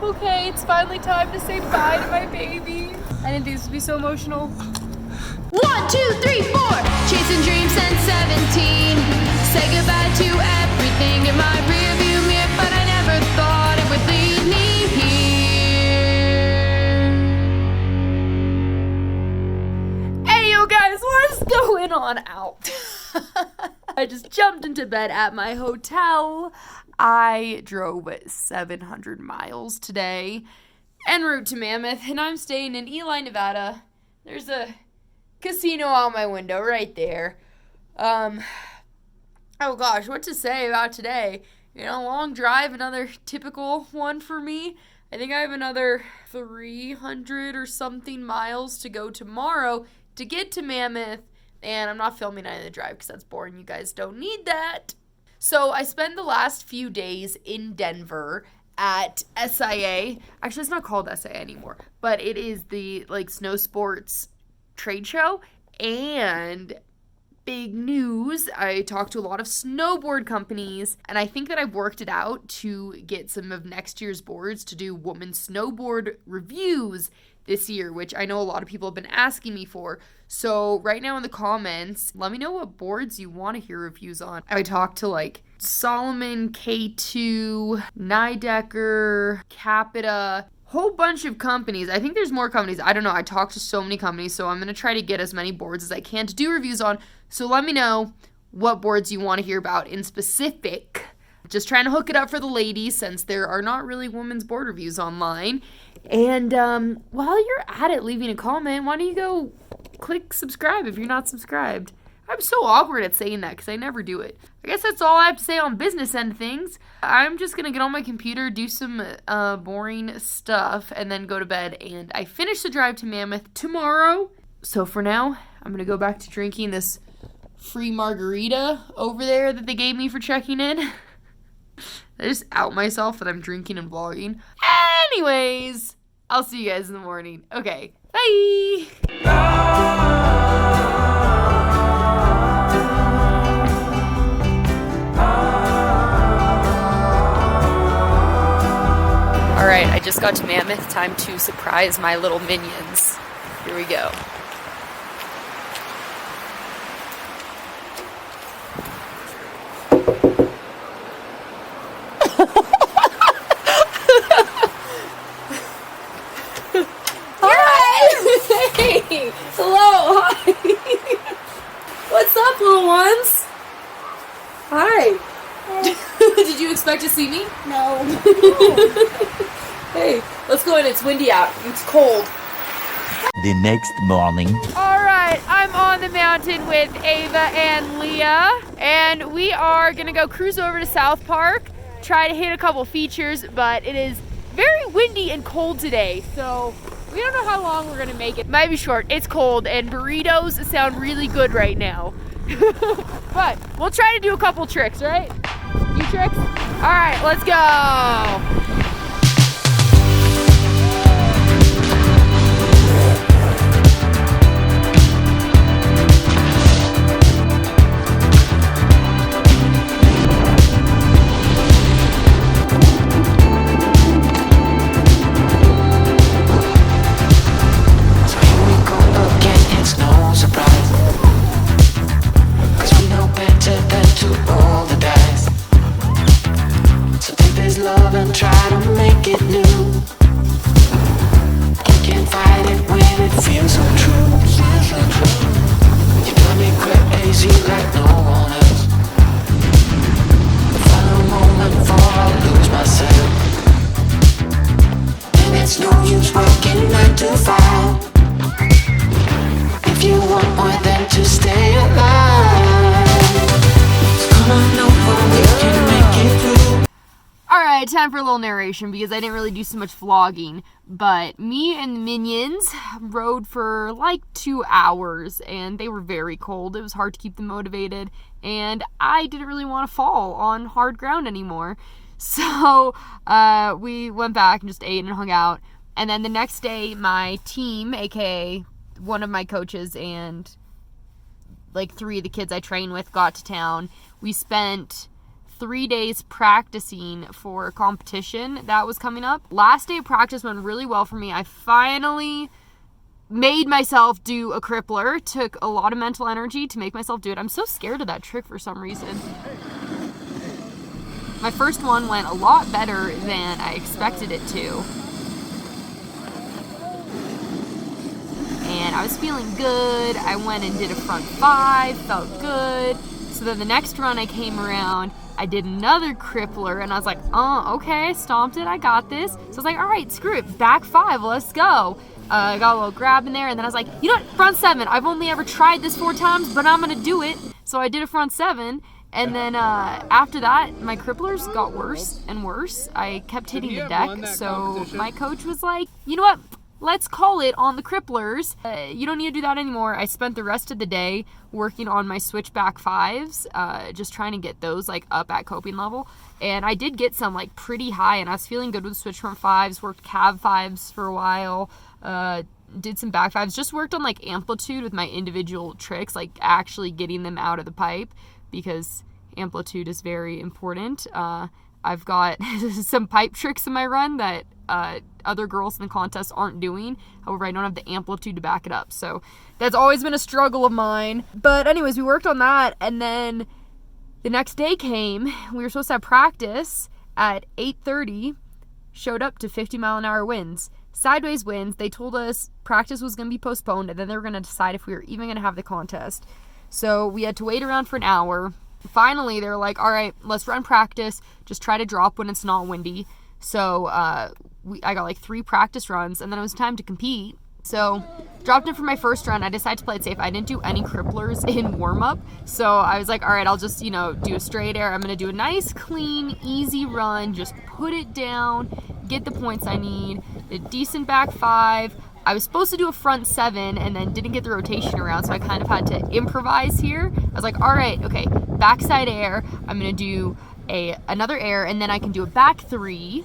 Okay, it's finally time to say bye to my baby. I didn't think this would be so emotional. 1, 2, 3, 4. Chasing dreams since 17. Say goodbye to everything in my rearview mirror, but I never thought it would lead me here. Hey, yo guys, what's going on out? I just jumped into bed at my hotel. I drove 700 miles today en route to Mammoth, and I'm staying in Ely, Nevada. There's a casino out my window right there. Oh gosh, what to say about today? Long drive, another typical one for me. I think I have another 300 or something miles to go tomorrow to get to Mammoth, and I'm not filming any of the drive because that's boring. You guys don't need that. So I spent the last few days in Denver at SIA. Actually, it's not called SIA anymore, but it is the snow sports trade show. And big news, I talked to a lot of snowboard companies, and I think that I've worked it out to get some of next year's boards to do women's snowboard reviews this year, which I know a lot of people have been asking me for. So right now in the comments, let me know what boards you want to hear reviews on. I talked to Solomon, K2, Nidecker, Capita, whole bunch of companies. I think there's more companies. I don't know. I talked to so many companies, so I'm going to try to get as many boards as I can to do reviews on. So let me know what boards you want to hear about in specific. Just trying to hook it up for the ladies since there are not really women's board reviews online. And while you're at it leaving a comment, why don't you go click subscribe if you're not subscribed. I'm so awkward at saying that because I never do it. I guess that's all I have to say on business end of things. I'm just going to get on my computer, do some boring stuff, and then go to bed. And I finish the drive to Mammoth tomorrow. So for now, I'm going to go back to drinking this free margarita over there that they gave me for checking in. I just out myself that I'm drinking and vlogging. Anyways, I'll see you guys in the morning. Okay, bye! Alright, I just got to Mammoth. Time to surprise my little minions. Here we go. Hey! Hello! Hi! What's up, little ones? Hi! Did you expect to see me? No. Hey, let's go in. It's windy out. It's cold. The next morning. Alright, I'm on the mountain with Ava and Leah, and we are gonna go cruise over to South Park, try to hit a couple features, but it is very windy and cold today, so we don't know how long we're gonna make it. Might be short. It's cold, and burritos sound really good right now. But we'll try to do a couple tricks, right? You tricks? Alright, let's go! Time for a little narration because I didn't really do so much vlogging, but me and the minions rode for 2 hours and they were very cold. It was hard to keep them motivated, and I didn't really want to fall on hard ground anymore. So we went back and just ate and hung out, and then the next day my team, aka one of my coaches and 3 of the kids I train with, got to town. We spent 3 days practicing for a competition that was coming up. Last day of practice went really well for me. I finally made myself do a crippler. Took a lot of mental energy to make myself do it. I'm so scared of that trick for some reason. My first one went a lot better than I expected it to. And I was feeling good. I went and did a front 5, felt good. So then the next run I came around, I did another crippler, and I was like, oh, okay, stomped it, I got this. So I was like, all right, screw it, back 5, let's go. I got a little grab in there, and then I was like, you know what, front 7, I've only ever tried this 4 times, but I'm gonna do it. So I did a front 7, and then after that, my cripplers got worse and worse. I kept hitting the deck, so my coach was like, you know what, let's call it on the cripplers. You don't need to do that anymore. I spent the rest of the day working on my switchback 5s, just trying to get those like up at coping level. And I did get some like pretty high, and I was feeling good with switch front 5s, worked cab 5s for a while, did some back 5s, just worked on like amplitude with my individual tricks, like actually getting them out of the pipe, because amplitude is very important. I've got some pipe tricks in my run that other girls in the contest aren't doing. However, I don't have the amplitude to back it up. So that's always been a struggle of mine. But anyways, we worked on that. And then the next day came. We were supposed to have practice at 8:30. Showed up to 50-mile-an-hour winds. Sideways winds. They told us practice was going to be postponed. And then they were going to decide if we were even going to have the contest. So we had to wait around for an hour. Finally, they were like, all right, let's run practice. Just try to drop when it's not windy. So I got like 3 practice runs, and then it was time to compete. So dropped in for my first run. I decided to play it safe. I didn't do any cripplers in warm-up. So I was like, all right, I'll just, do a straight air. I'm going to do a nice, clean, easy run. Just put it down, get the points I need. A decent back 5. I was supposed to do a front 7 and then didn't get the rotation around, so I kind of had to improvise here. I was like, all right, okay, backside air. I'm going to do another air, and then I can do a back 3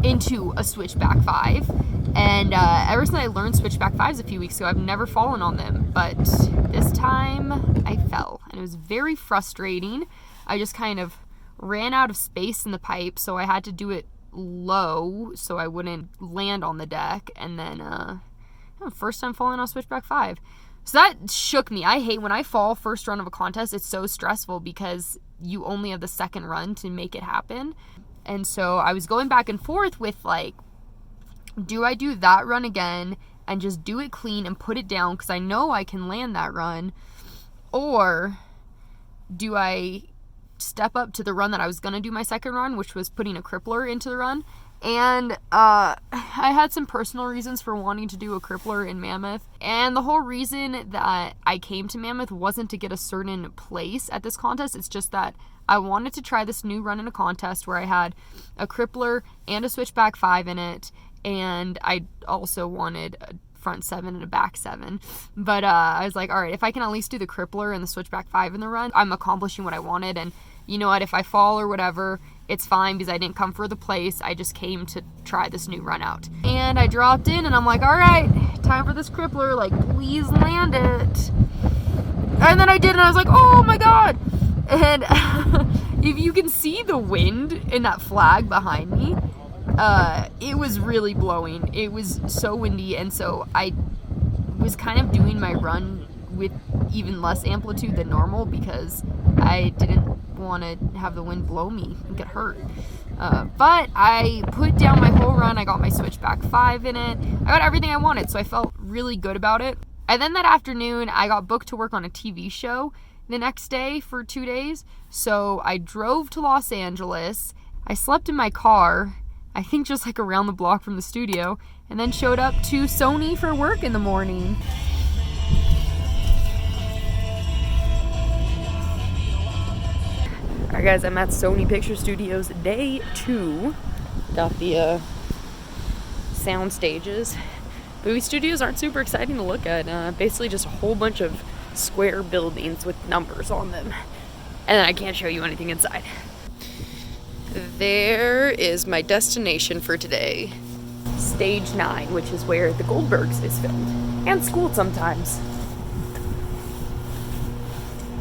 into a switchback 5. And ever since I learned switchback 5s a few weeks ago, I've never fallen on them. But this time I fell, and it was very frustrating. I just kind of ran out of space in the pipe, so I had to do it low so I wouldn't land on the deck. And then first time falling on switchback 5. So that shook me. I hate when I fall first run of a contest. It's so stressful because you only have the second run to make it happen. And so I was going back and forth with like, do I do that run again and just do it clean and put it down because I know I can land that run? Or do I step up to the run that I was going to do my second run, which was putting a crippler into the run? And I had some personal reasons for wanting to do a crippler in Mammoth. And the whole reason that I came to Mammoth wasn't to get a certain place at this contest. It's just that I wanted to try this new run in a contest where I had a crippler and a switchback 5 in it. And I also wanted a front 7 and a back 7. But I was like, all right, if I can at least do the crippler and the switchback 5 in the run, I'm accomplishing what I wanted. And you know what, if I fall or whatever, it's fine because I didn't come for the place. I just came to try this new run out. And I dropped in and I'm like, all right, time for this crippler. Like, please land it. And then I did, and I was like, oh my God. And if you can see the wind in that flag behind me, it was really blowing. It was so windy. And so I was kind of doing my run with even less amplitude than normal because I didn't want to have the wind blow me and get hurt. But I put down my whole run. I got my switchback 5 in it. I got everything I wanted, so I felt really good about it. And then that afternoon, I got booked to work on a TV show the next day for 2 days. So I drove to Los Angeles. I slept in my car, I think just like around the block from the studio, and then showed up to Sony for work in the morning. Alright guys, I'm at Sony Picture Studios day 2. Got the sound stages. Movie studios aren't super exciting to look at. Basically just a whole bunch of square buildings with numbers on them. And then I can't show you anything inside. There is my destination for today. Stage 9, which is where The Goldbergs is filmed. And Schooled sometimes.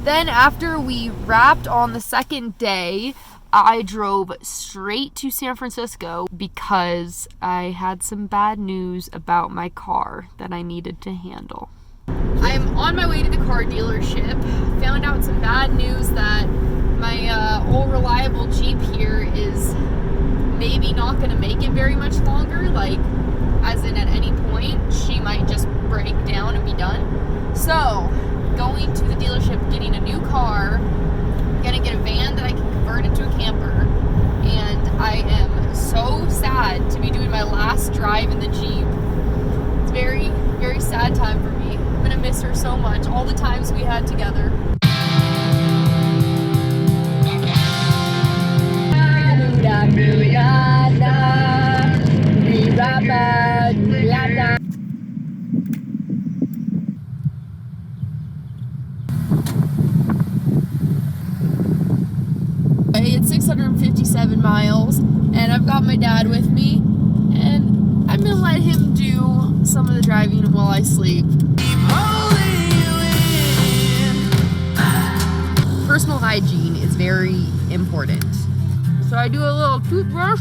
Then after we wrapped on the second day, I drove straight to San Francisco because I had some bad news about my car that I needed to handle. I am on my way to the car dealership. Found out some bad news that my old reliable Jeep here is maybe not going to make it very much longer. Like, as in at any point, she might just break down and be done. So, going to the dealership, getting a new car, gonna get a van that I can convert into a camper, and I am so sad to be doing my last drive in the Jeep. It's very, very sad time for me. I'm gonna miss her so much, all the times we had together. It's 657 miles, and I've got my dad with me, and I'm gonna let him do some of the driving while I sleep. Personal hygiene is very important. So I do a little toothbrush.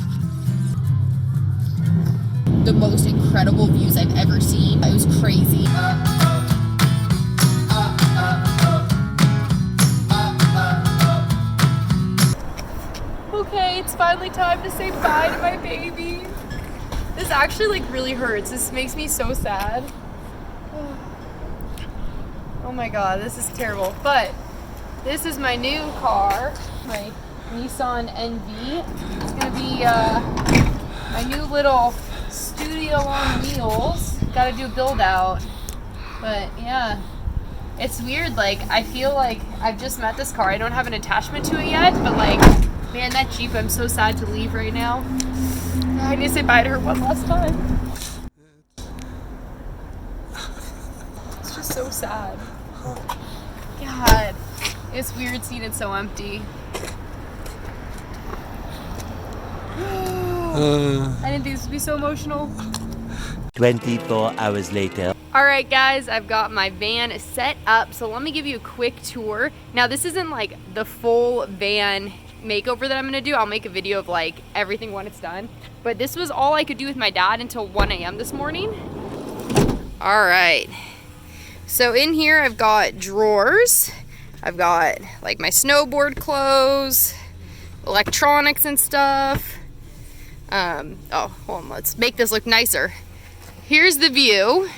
The most incredible views I've ever seen. It was crazy. Okay, it's finally time to say bye to my baby. This actually like really hurts. This makes me so sad. Oh my god, this is terrible. But this is my new car, my Nissan NV. It's gonna be my new little studio on wheels. Gotta do a build out. But yeah, it's weird. Like, I feel like I've just met this car. I don't have an attachment to it yet, but like, man, that Jeep, I'm so sad to leave right now. I need to say bye to her one last time. It's just so sad. God, it's weird seeing it so empty. I didn't think this would be so emotional. 24 hours later. Alright guys, I've got my van set up, so let me give you a quick tour. Now this isn't like the full van makeover that I'm gonna do. I'll make a video of like everything when it's done. But this was all I could do with my dad until 1 a.m. this morning. Alright. So in here I've got drawers. I've got like my snowboard clothes, electronics and stuff. Oh, hold on, let's make this look nicer. Here's the view.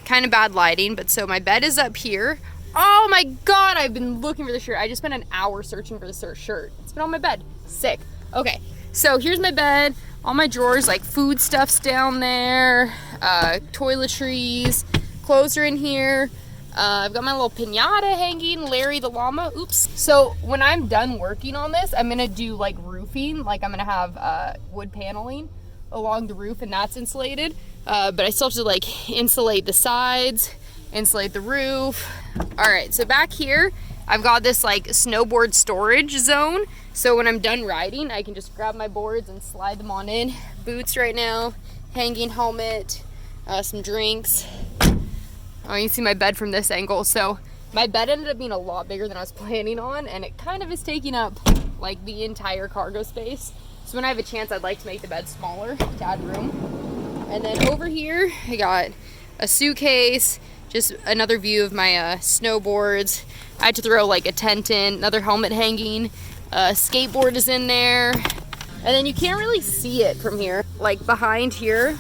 Kind of bad lighting, but so my bed is up here. Oh my god, I've been looking for the shirt. I just spent an hour searching for the shirt. It's been on my bed. Sick. Okay, so here's my bed. All my drawers, like food stuff's down there. Toiletries. Clothes are in here. I've got my little piñata hanging. Larry the llama. Oops. So when I'm done working on this, I'm gonna do like roofing. Like I'm gonna have wood paneling along the roof, and that's insulated. But I still have to like insulate the sides, insulate the roof. All right, so back here, I've got this like snowboard storage zone. So when I'm done riding, I can just grab my boards and slide them on in. Boots right now, hanging helmet, some drinks. Oh, you can see my bed from this angle. So my bed ended up being a lot bigger than I was planning on, and it kind of is taking up like the entire cargo space. So when I have a chance, I'd like to make the bed smaller to add room. And then over here, I got a suitcase, just another view of my snowboards. I had to throw like a tent in, another helmet hanging. Skateboard is in there. And then you can't really see it from here. Like behind here,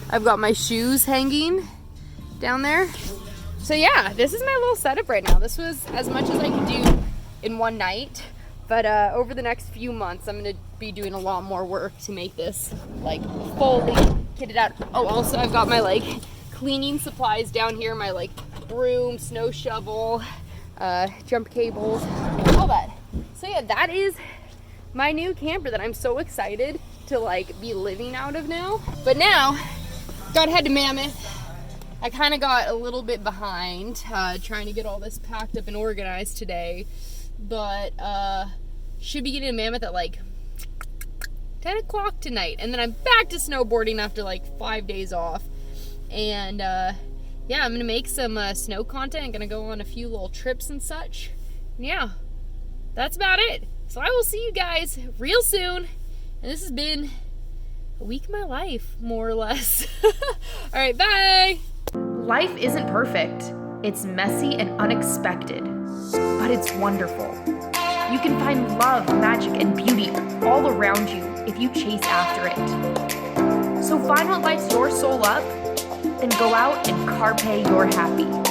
I've got my shoes hanging down there. So yeah, this is my little setup right now. This was as much as I could do in one night. But over the next few months, I'm gonna be doing a lot more work to make this like fully kitted out. Oh, also I've got my like cleaning supplies down here, my like broom, snow shovel, jump cables, all that. So yeah, that is my new camper that I'm so excited to like be living out of now. But now, gotta head to Mammoth. I kind of got a little bit behind trying to get all this packed up and organized today, but should be getting to Mammoth at like 10 o'clock tonight, and then I'm back to snowboarding after like 5 days off. And yeah, I'm gonna make some snow content. I'm gonna go on a few little trips and such. And yeah, that's about it. So I will see you guys real soon. And this has been a week of my life, more or less. All right, bye. Life isn't perfect. It's messy and unexpected, but it's wonderful. You can find love, magic, and beauty all around you if you chase after it. So find what lights your soul up, then go out and carpe your happy.